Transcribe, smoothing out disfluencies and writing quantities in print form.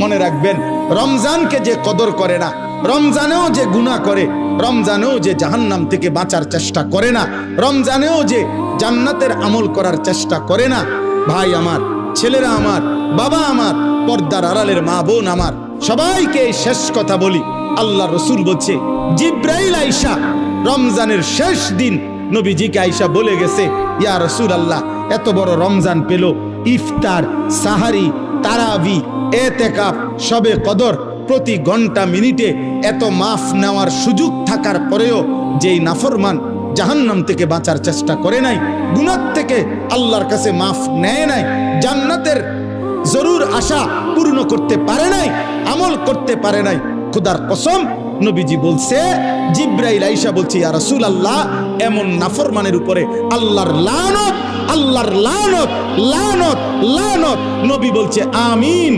মনে রাখবেন, রমজানকে যে কদর করে না, রমজানেও যে গুনাহ করে, রমজানেও যে জাহান্নাম থেকে বাঁচার চেষ্টা করে না, রমজানেও যে জান্নাতের আমল করার চেষ্টা করে না, ভাই আমার, ছেলেরা আমার, বাবা আমার, পর্দার আড়ালের মা বোন আমার, সবাইকে এই শেষ কথা বলি। আল্লাহ রসুল বলছে, জিব্রাইল আইসা রমজানের শেষ দিন নবীজিকে আইসা বলে গেছে, ইয়া রাসূলুল্লাহ, এত বড় রমজান পেল, ইফতার, সাহারি, তারাবি, এতেকাফ, শবে কদর, প্রতি ঘন্টা মিনিটে এত মাফ নেওয়ার সুযোগ থাকার পরেও যেই নাফরমান জাহান্নাম থেকে বাঁচার চেষ্টা করে নাই, গুনাহ থেকে আল্লাহর কাছে মাফ নেয় নাই, জান্নাতের জরুর আশা পূর্ণ করতে পারে নাই, আমল করতে পারে নাই, খোদার কসম নবীজি বলছে, জিব্রাইল আইসা বলছে, ইয়া রাসূলুল্লাহ, এমন নাফরমানের উপরে আল্লাহর লানত, আল্লাহর লানত, লানত, লানত। নবী বলছে আমিন।